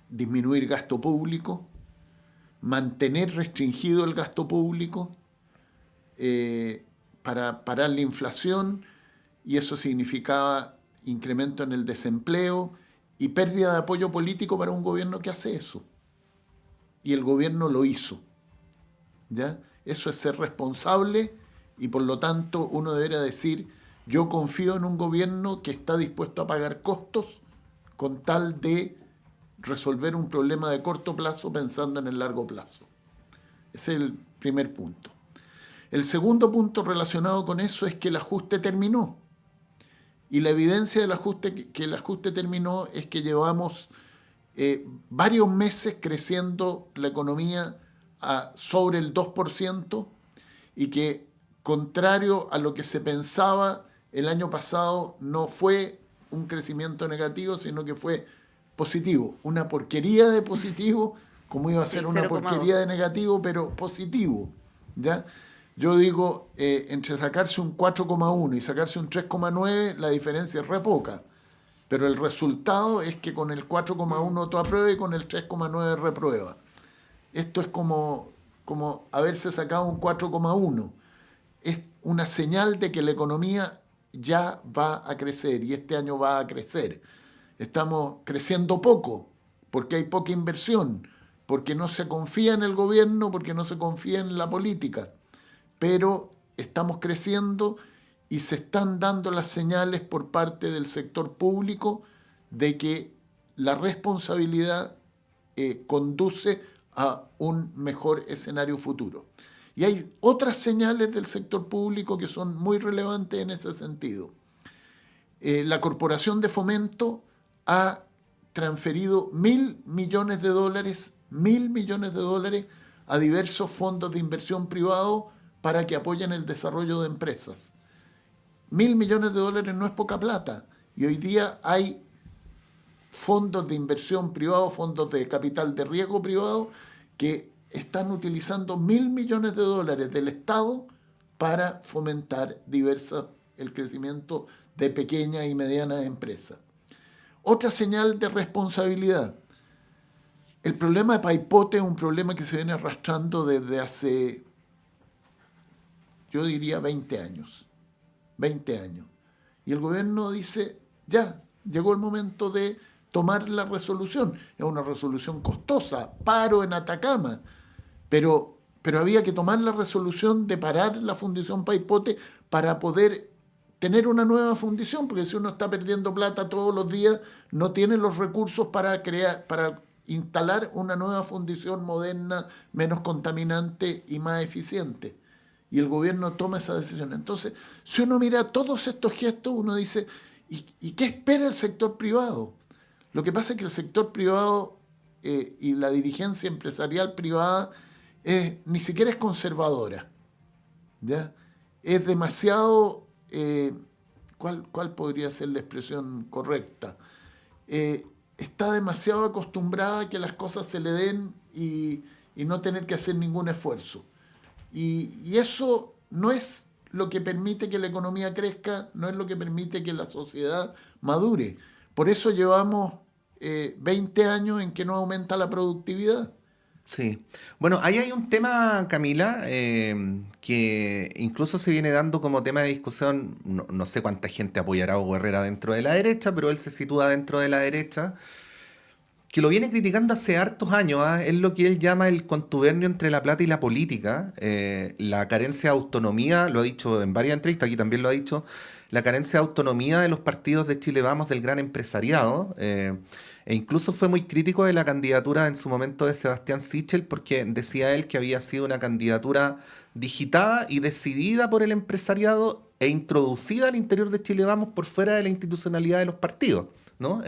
Speaker 2: disminuir gasto público, mantener restringido el gasto público para parar la inflación, y eso significaba incremento en el desempleo y pérdida de apoyo político para un gobierno que hace eso. Y el gobierno lo hizo, ¿ya? Eso es ser responsable y por lo tanto uno debería decir: yo confío en un gobierno que está dispuesto a pagar costos con tal de resolver un problema de corto plazo pensando en el largo plazo. Ese es el primer punto. El segundo punto relacionado con eso es que el ajuste terminó. Y la evidencia del ajuste, que el ajuste terminó, es que llevamos varios meses creciendo la economía sobre el 2% y que, contrario a lo que se pensaba, el año pasado no fue un crecimiento negativo, sino que fue positivo. Una porquería de positivo, como iba a ser una porquería de negativo, pero positivo, ¿ya? Yo digo, entre sacarse un 4,1 y sacarse un 3,9, la diferencia es re poca. Pero el resultado es que con el 4,1 tú apruebas y con el 3,9 reprueba. Esto es como haberse sacado un 4,1. Es una señal de que la economía ya va a crecer y este año va a crecer. Estamos creciendo poco porque hay poca inversión, porque no se confía en el gobierno, porque no se confía en la política. Pero estamos creciendo y se están dando las señales por parte del sector público de que la responsabilidad conduce a un mejor escenario futuro. Y hay otras señales del sector público que son muy relevantes en ese sentido. La Corporación de Fomento ha transferido $1.000 millones a diversos fondos de inversión privados para que apoyen el desarrollo de empresas. $1.000 millones no es poca plata. Y hoy día hay fondos de inversión privados, fondos de capital de riesgo privado, que están utilizando $1.000 millones del Estado para fomentar el crecimiento de pequeñas y medianas empresas. Otra señal de responsabilidad. el problema de Paipote es un problema que se viene arrastrando desde hace, yo diría, 20 años. 20 años. Y el gobierno dice, ya, llegó el momento de tomar la resolución. Es una resolución costosa, paro en Atacama, pero había que tomar la resolución de parar la fundición Paipote para poder tener una nueva fundición, porque si uno está perdiendo plata todos los días, no tiene los recursos para instalar una nueva fundición moderna, menos contaminante y más eficiente. Y el gobierno toma esa decisión. Entonces, si uno mira todos estos gestos, uno dice, ¿y qué espera el sector privado? Lo que pasa es que el sector privado y la dirigencia empresarial privada ni siquiera es conservadora, ¿ya? Es demasiado, ¿cuál podría ser la expresión correcta? Está demasiado acostumbrada a que las cosas se le den y no tener que hacer ningún esfuerzo. Y eso no es lo que permite que la economía crezca, no es lo que permite que la sociedad madure. Por eso llevamos 20 años en que no aumenta la productividad.
Speaker 1: Sí. Bueno, ahí hay un tema, Camila, que incluso se viene dando como tema de discusión. No sé cuánta gente apoyará a Hugo Herrera dentro de la derecha, pero él se sitúa dentro de la derecha, que lo viene criticando hace hartos años, ¿ah? Es lo que él llama el contubernio entre la plata y la política, la carencia de autonomía, lo ha dicho en varias entrevistas, aquí también lo ha dicho, la carencia de autonomía de los partidos de Chile Vamos del gran empresariado, e incluso fue muy crítico de la candidatura en su momento de Sebastián Sichel, porque decía él que había sido una candidatura digitada y decidida por el empresariado e introducida al interior de Chile Vamos por fuera de la institucionalidad de los partidos, ¿no?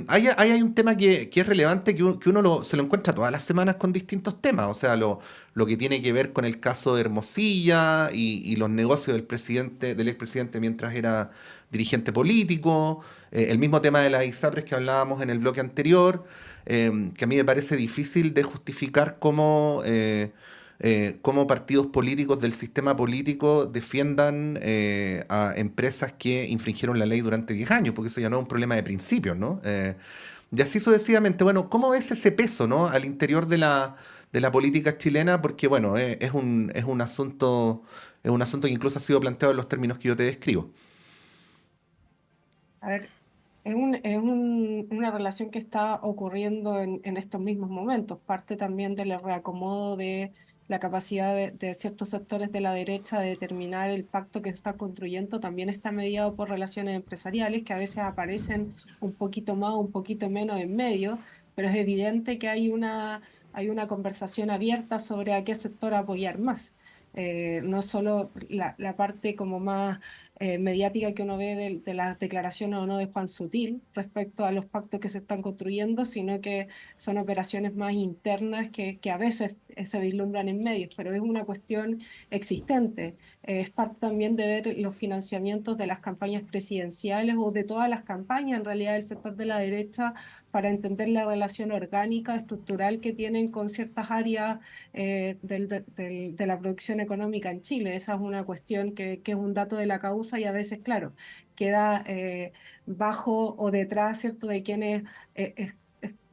Speaker 1: Ahí hay un tema que es relevante, que uno se lo encuentra todas las semanas con distintos temas, o sea, lo que tiene que ver con el caso de Hermosilla y los negocios del expresidente mientras era dirigente político, el mismo tema de las ISAPRES que hablábamos en el bloque anterior, que a mí me parece difícil de justificar cómo partidos políticos del sistema político defiendan a empresas que infringieron la ley durante 10 años, porque eso ya no es un problema de principios, ¿no? Y así sucesivamente, bueno, ¿cómo ves ese peso, ¿no? Al interior de la política chilena? Porque, bueno, es un asunto que incluso ha sido planteado en los términos que yo te describo.
Speaker 4: A ver, una relación que está ocurriendo en estos mismos momentos. Parte también del reacomodo de la capacidad de ciertos sectores de la derecha de determinar el pacto que está construyendo, también está mediado por relaciones empresariales que a veces aparecen un poquito más o un poquito menos en medio, pero es evidente que hay una conversación abierta sobre a qué sector apoyar más. No solo la parte como más mediática que uno ve de las declaraciones o no de Juan Sutil respecto a los pactos que se están construyendo, sino que son operaciones más internas que a veces se vislumbran en medios, pero es una cuestión existente. Es parte también de ver los financiamientos de las campañas presidenciales o de todas las campañas, en realidad, del sector de la derecha, para entender la relación orgánica, estructural que tienen con ciertas áreas de la producción económica en Chile. Esa es una cuestión que es un dato de la causa y a veces, claro, queda bajo o detrás, ¿cierto?, de quienes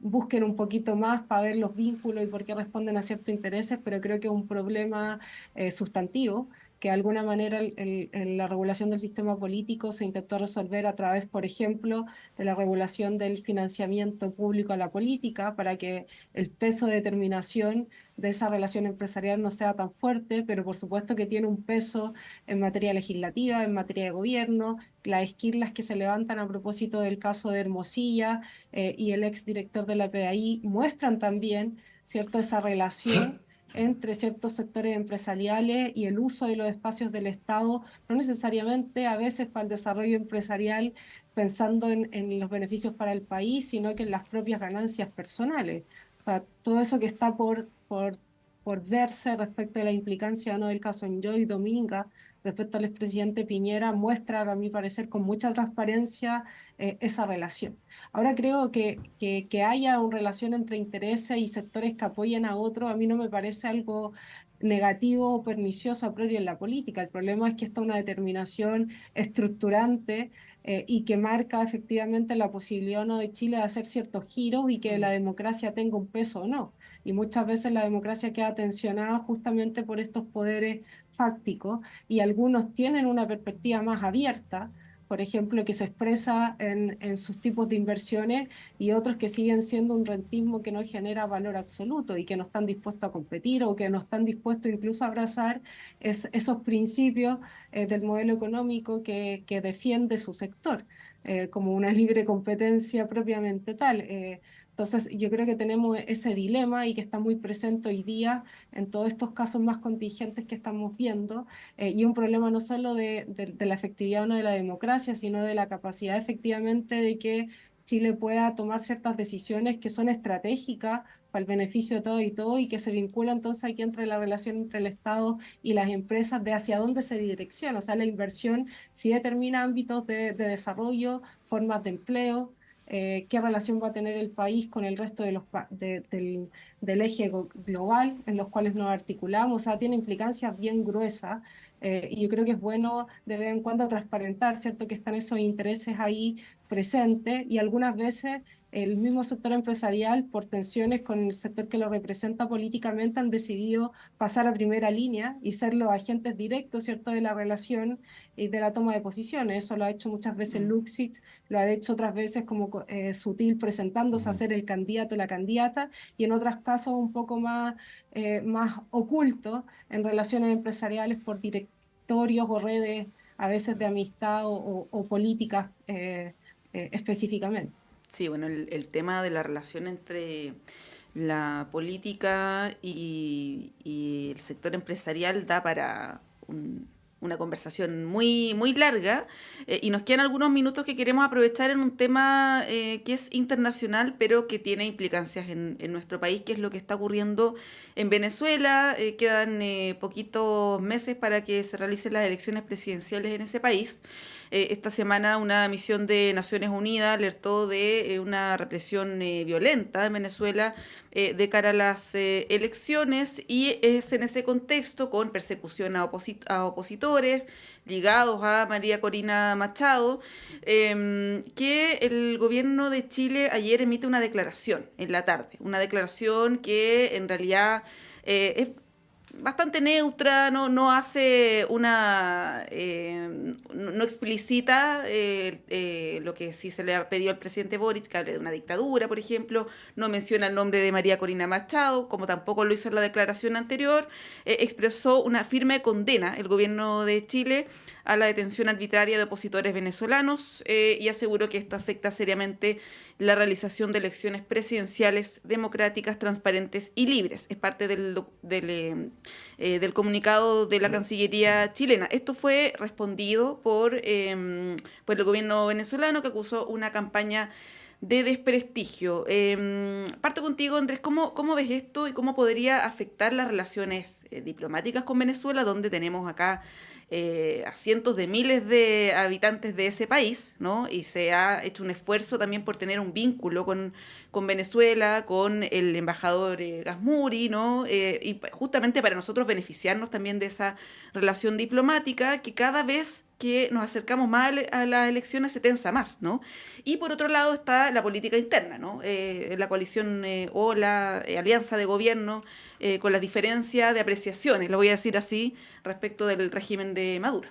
Speaker 4: busquen un poquito más para ver los vínculos y por qué responden a ciertos intereses, pero creo que es un problema sustantivo que de alguna manera la regulación del sistema político se intentó resolver a través, por ejemplo, de la regulación del financiamiento público a la política, para que el peso de determinación de esa relación empresarial no sea tan fuerte, pero por supuesto que tiene un peso en materia legislativa, en materia de gobierno. Las esquirlas que se levantan a propósito del caso de Hermosilla y el exdirector de la PDI muestran también, ¿cierto?, esa relación entre ciertos sectores empresariales y el uso de los espacios del Estado, no necesariamente a veces para el desarrollo empresarial pensando en los beneficios para el país, sino que en las propias ganancias personales. O sea, todo eso que está por verse respecto de la implicancia o no del caso Enjoy Dominga respecto al expresidente Piñera muestra, a mi parecer, con mucha transparencia esa relación. Ahora creo que haya una relación entre intereses y sectores que apoyen a otros, a mí no me parece algo negativo o pernicioso a priori en la política. El problema es que está una determinación estructurante y que marca efectivamente la posibilidad o no de Chile de hacer ciertos giros y que la democracia tenga un peso o no. Y muchas veces la democracia queda tensionada justamente por estos poderes fácticos y algunos tienen una perspectiva más abierta, por ejemplo, que se expresa en sus tipos de inversiones y otros que siguen siendo un rentismo que no genera valor absoluto y que no están dispuestos a competir o que no están dispuestos incluso a abrazar esos principios del modelo económico que defiende su sector, como una libre competencia propiamente tal. Entonces, yo creo que tenemos ese dilema y que está muy presente hoy día en todos estos casos más contingentes que estamos viendo, y un problema no solo de la efectividad o no de la democracia, sino de la capacidad efectivamente de que Chile pueda tomar ciertas decisiones que son estratégicas para el beneficio de todo y que se vincula entonces aquí entre la relación entre el Estado y las empresas de hacia dónde se direcciona. O sea, la inversión sí determina ámbitos de desarrollo, formas de empleo, qué relación va a tener el país con el resto del eje global en los cuales nos articulamos. O sea, tiene implicancias bien gruesas, y yo creo que es bueno de vez en cuando transparentar, ¿cierto?, que están esos intereses ahí presentes y algunas veces el mismo sector empresarial, por tensiones con el sector que lo representa políticamente, han decidido pasar a primera línea y ser los agentes directos, ¿cierto?, de la relación y de la toma de posiciones. Eso lo ha hecho muchas veces Luxich, lo ha hecho otras veces como Sutil presentándose a ser el candidato o la candidata, y en otros casos un poco más oculto en relaciones empresariales por directorios o redes a veces de amistad o políticas específicamente.
Speaker 3: Sí, bueno, el tema de la relación entre la política y el sector empresarial da para una conversación muy, muy larga, y nos quedan algunos minutos que queremos aprovechar en un tema que es internacional, pero que tiene implicancias en nuestro país, que es lo que está ocurriendo en Venezuela. Quedan poquitos meses para que se realicen las elecciones presidenciales en ese país. Esta semana una misión de Naciones Unidas alertó de una represión violenta en Venezuela de cara a las elecciones, y es en ese contexto, con persecución a opositores ligados a María Corina Machado, que el gobierno de Chile ayer emite una declaración en la tarde, una declaración que en realidad es bastante neutra, no hace no explicita lo que sí se le ha pedido al presidente Boric, que hable de una dictadura, por ejemplo. No menciona el nombre de María Corina Machado, como tampoco lo hizo en la declaración anterior. Expresó una firme condena el gobierno de Chile a la detención arbitraria de opositores venezolanos, y aseguró que esto afecta seriamente la realización de elecciones presidenciales democráticas, transparentes y libres. Es parte del comunicado de la Cancillería chilena. Esto fue respondido por el gobierno venezolano, que acusó una campaña de desprestigio. Parto contigo, Andrés. ¿Cómo ves esto y cómo podría afectar las relaciones diplomáticas con Venezuela, donde tenemos acá a cientos de miles de habitantes de ese país, ¿no? Y se ha hecho un esfuerzo también por tener un vínculo con Venezuela, con el embajador Gasmuri, ¿no? Y justamente para nosotros beneficiarnos también de esa relación diplomática que cada vez que nos acercamos más a las elecciones se tensa más, ¿no? Y por otro lado está la política interna, ¿no? La coalición o la alianza de gobierno, con las diferencias de apreciaciones, lo voy a decir así, respecto del régimen de Maduro.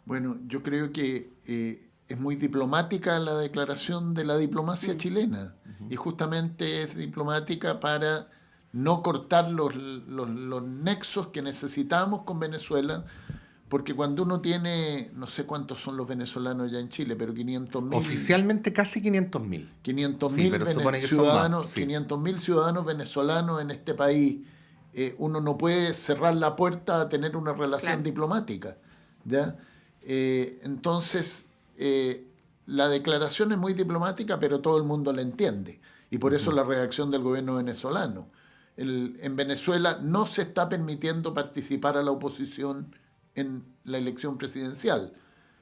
Speaker 2: Bueno, yo creo que es muy diplomática la declaración de la diplomacia chilena, y justamente es diplomática para no cortar los nexos que necesitamos con Venezuela, porque cuando uno tiene, no sé cuántos son los venezolanos ya en Chile, pero 500.000...
Speaker 1: Oficialmente casi 500.000.
Speaker 2: 500.000
Speaker 1: sí, pero supone que
Speaker 2: ciudadanos,
Speaker 1: son más, sí.
Speaker 2: 500.000 ciudadanos venezolanos en este país. Uno no puede cerrar la puerta a tener una relación diplomática, ¿ya? Entonces, la declaración es muy diplomática, pero todo el mundo la entiende. Y por eso la reacción del gobierno venezolano. En Venezuela no se está permitiendo participar a la oposición en la elección presidencial.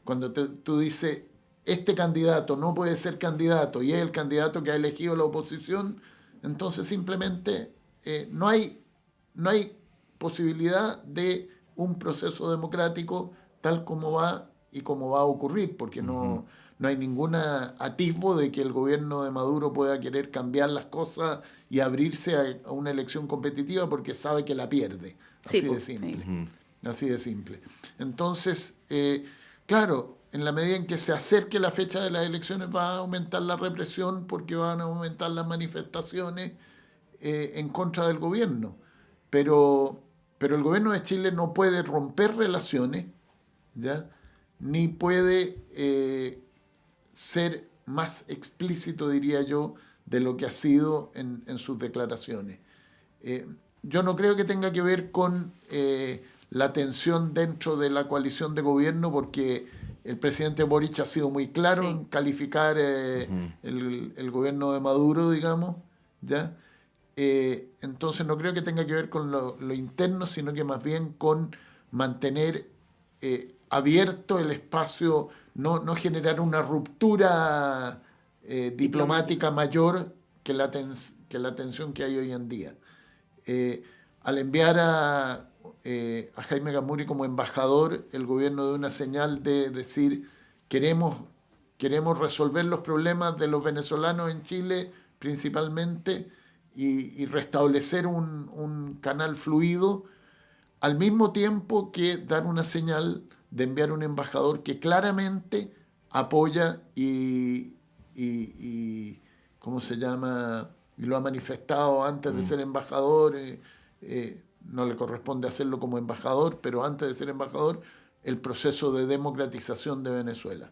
Speaker 2: Cuando tú dices, este candidato no puede ser candidato y es el candidato que ha elegido la oposición, entonces simplemente no hay posibilidad de un proceso democrático tal como va y como va a ocurrir, porque no hay ningún atisbo de que el gobierno de Maduro pueda querer cambiar las cosas y abrirse a una elección competitiva porque sabe que la pierde. Así
Speaker 3: Sí,
Speaker 2: de
Speaker 3: po,
Speaker 2: simple.
Speaker 3: sí.
Speaker 2: Así de simple. Entonces, claro, en la medida en que se acerque la fecha de las elecciones va a aumentar la represión porque van a aumentar las manifestaciones en contra del gobierno. Pero el gobierno de Chile no puede romper relaciones, ¿ya? Ni puede ser más explícito, diría yo, de lo que ha sido en sus declaraciones. Yo no creo que tenga que ver con la tensión dentro de la coalición de gobierno, porque el presidente Boric ha sido muy claro en calificar el gobierno de Maduro, digamos, ¿ya? Entonces no creo que tenga que ver con lo interno, sino que más bien con mantener abierto el espacio, no generar una ruptura diplomática mayor que la tensión que hay hoy en día. Al enviar a Jaime Camuri como embajador, el gobierno dio una señal de decir queremos resolver los problemas de los venezolanos en Chile principalmente y restablecer un canal fluido, al mismo tiempo que dar una señal de enviar un embajador que claramente apoya y ¿cómo se llama? Y lo ha manifestado antes de ser embajador. No le corresponde hacerlo como embajador, pero antes de ser embajador, el proceso de democratización de Venezuela.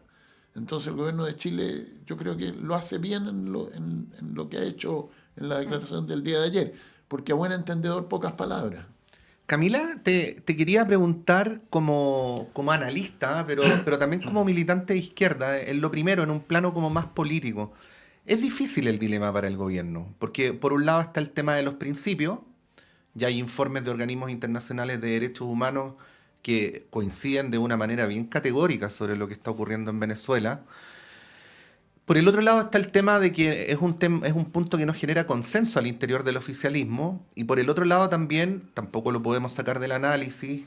Speaker 2: Entonces el gobierno de Chile yo creo que lo hace bien en lo que ha hecho en la declaración del día de ayer, porque a buen entendedor pocas palabras.
Speaker 1: Camila, te quería preguntar como analista, pero también como militante de izquierda, en lo primero, en un plano como más político. Es difícil el dilema para el gobierno, porque por un lado está el tema de los principios, ya hay informes de organismos internacionales de derechos humanos que coinciden de una manera bien categórica sobre lo que está ocurriendo en Venezuela. Por el otro lado está el tema de que es un punto que no genera consenso al interior del oficialismo, y por el otro lado también, tampoco lo podemos sacar del análisis,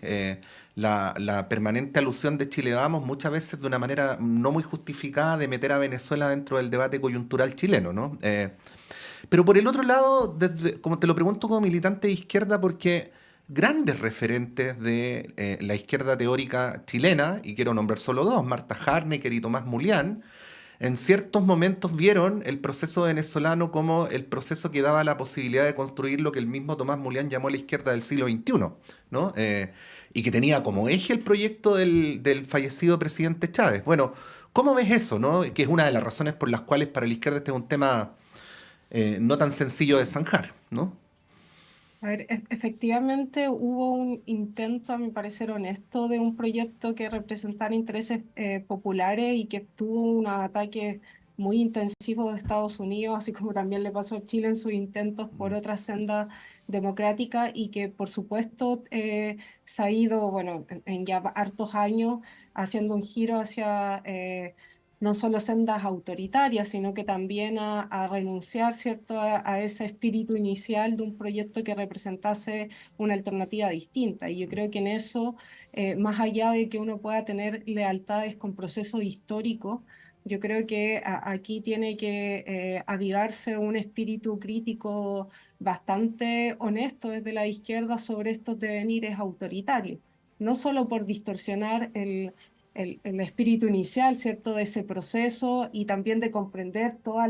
Speaker 1: la permanente alusión de Chile Vamos, muchas veces de una manera no muy justificada, de meter a Venezuela dentro del debate coyuntural chileno, ¿no? Pero por el otro lado, como te lo pregunto como militante de izquierda, porque grandes referentes de la izquierda teórica chilena, y quiero nombrar solo dos, Marta Harnecker y Tomás Mulián, en ciertos momentos vieron el proceso venezolano como el proceso que daba la posibilidad de construir lo que el mismo Tomás Mulián llamó la izquierda del siglo XXI, ¿no? Y que tenía como eje el proyecto del fallecido presidente Chávez. Bueno, ¿cómo ves eso, no? Que es una de las razones por las cuales para la izquierda este es un tema no tan sencillo de zanjar, ¿no?
Speaker 4: A ver, efectivamente hubo un intento, a mi parecer honesto, de un proyecto que representara intereses populares y que tuvo un ataque muy intensivo de Estados Unidos, así como también le pasó a Chile en sus intentos por otra senda democrática, y que por supuesto se ha ido, bueno, en ya hartos años haciendo un giro hacia no solo sendas autoritarias, sino que también a renunciar, ¿cierto?, a ese espíritu inicial de un proyecto que representase una alternativa distinta. Y yo creo que en eso, más allá de que uno pueda tener lealtades con procesos históricos, yo creo que aquí tiene que avivarse un espíritu crítico bastante honesto desde la izquierda sobre estos devenires autoritarios, no solo por distorsionar el espíritu inicial, ¿cierto?, de ese proceso, y también de comprender todas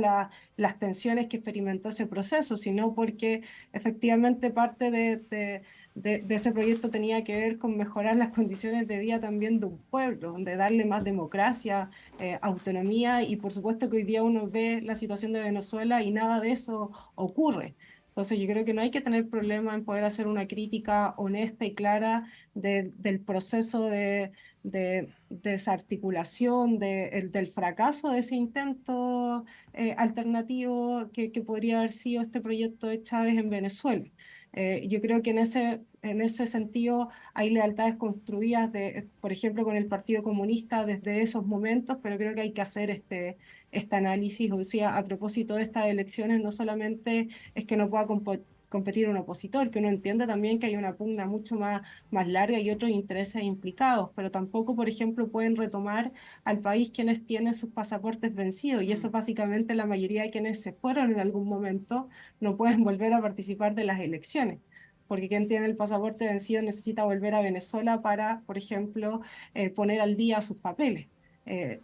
Speaker 4: las tensiones que experimentó ese proceso, sino porque efectivamente parte de ese proyecto tenía que ver con mejorar las condiciones de vida también de un pueblo, de darle más democracia, autonomía, y por supuesto que hoy día uno ve la situación de Venezuela y nada de eso ocurre. Entonces yo creo que no hay que tener problema en poder hacer una crítica honesta y clara del proceso de desarticulación, del fracaso de ese intento alternativo que podría haber sido este proyecto de Chávez en Venezuela. Yo creo que en ese sentido hay lealtades construidas, por ejemplo, con el Partido Comunista desde esos momentos, pero creo que hay que hacer este análisis. O sea, a propósito de estas elecciones, no solamente es que no pueda competir un opositor, que uno entiende también que hay una pugna mucho más larga y otros intereses implicados, pero tampoco, por ejemplo, pueden retomar al país quienes tienen sus pasaportes vencidos, y eso básicamente la mayoría de quienes se fueron en algún momento no pueden volver a participar de las elecciones. Porque quien tiene el pasaporte vencido necesita volver a Venezuela para, por ejemplo, poner al día sus papeles.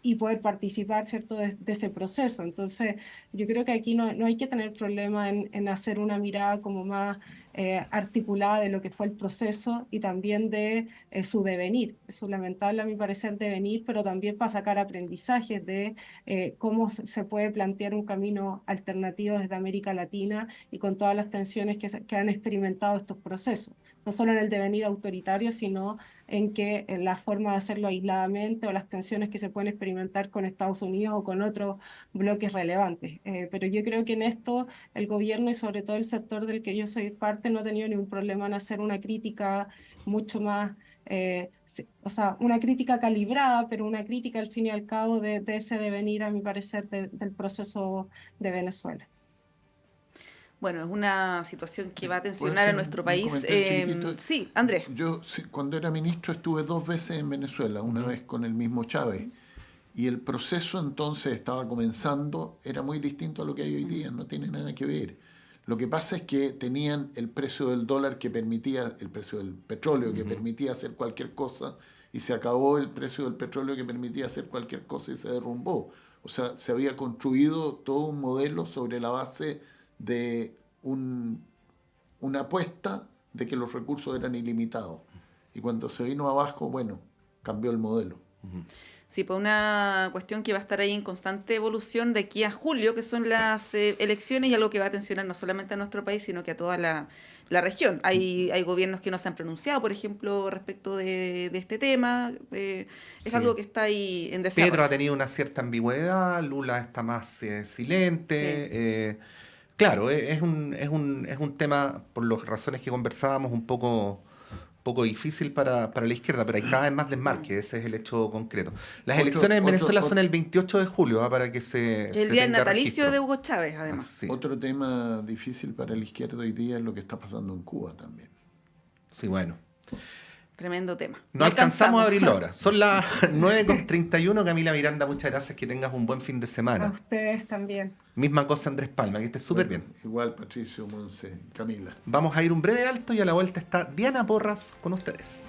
Speaker 4: Y poder participar, ¿cierto?, de ese proceso. Entonces, yo creo que aquí no hay que tener problema en hacer una mirada como más articulada de lo que fue el proceso y también de su devenir, su lamentable, a mi parecer, devenir, pero también para sacar aprendizajes de cómo se puede plantear un camino alternativo desde América Latina y con todas las tensiones que han experimentado estos procesos. No solo en el devenir autoritario, sino en que en la forma de hacerlo aisladamente o las tensiones que se pueden experimentar con Estados Unidos o con otros bloques relevantes. Pero yo creo que en esto el gobierno y sobre todo el sector del que yo soy parte no ha tenido ningún problema en hacer una crítica mucho más, o sea, una crítica calibrada, pero una crítica al fin y al cabo de ese devenir, a mi parecer, del proceso de Venezuela.
Speaker 3: Bueno, es una situación que va a
Speaker 2: ¿Puedo
Speaker 3: tensionar a
Speaker 2: hacer
Speaker 3: nuestro
Speaker 2: un
Speaker 3: país.
Speaker 2: comentario chiquitito?
Speaker 3: Sí, Andrés.
Speaker 2: Yo, cuando era ministro, estuve 2 veces en Venezuela, una vez con el mismo Chávez. Y el proceso entonces estaba comenzando, era muy distinto a lo que hay hoy día, no tiene nada que ver. Lo que pasa es que tenían el precio del dólar que permitía, el precio del petróleo que permitía hacer cualquier cosa, y se acabó el precio del petróleo que permitía hacer cualquier cosa y se derrumbó. O sea, se había construido todo un modelo sobre la base de una apuesta de que los recursos eran ilimitados. Y cuando se vino abajo, bueno, cambió el modelo.
Speaker 3: Sí, pues una cuestión que va a estar ahí en constante evolución de aquí a julio, que son las elecciones, y algo que va a tensionar no solamente a nuestro país, sino que a toda la región. Hay gobiernos que no se han pronunciado, por ejemplo, respecto de este tema. Es algo que está ahí en desarrollo.
Speaker 1: Petro ha tenido una cierta ambigüedad, Lula está más silente.
Speaker 3: Sí.
Speaker 1: Claro, es un tema, por las razones que conversábamos, un poco difícil para la izquierda, pero hay cada vez más desmarque, ese es el hecho concreto. Las elecciones en Venezuela son el 28 de julio, para que se
Speaker 3: El día del
Speaker 1: tenga
Speaker 3: natalicio
Speaker 1: registro.
Speaker 3: de Hugo Chávez, además.
Speaker 1: Sí.
Speaker 2: Otro tema difícil para la izquierda hoy día es lo que está pasando en Cuba también.
Speaker 1: Sí, bueno.
Speaker 3: Tremendo tema.
Speaker 1: No alcanzamos a abrirlo ahora. Son las 9:31. Camila Miranda, muchas gracias. Que tengas un buen fin de
Speaker 4: A
Speaker 1: semana.
Speaker 4: ustedes también.
Speaker 1: Misma cosa Andrés Palma, que estés súper
Speaker 2: Bueno,
Speaker 1: bien.
Speaker 2: Igual Patricio, Monse, Camila.
Speaker 1: Vamos a ir un breve alto y a la vuelta está Diana Porras con ustedes.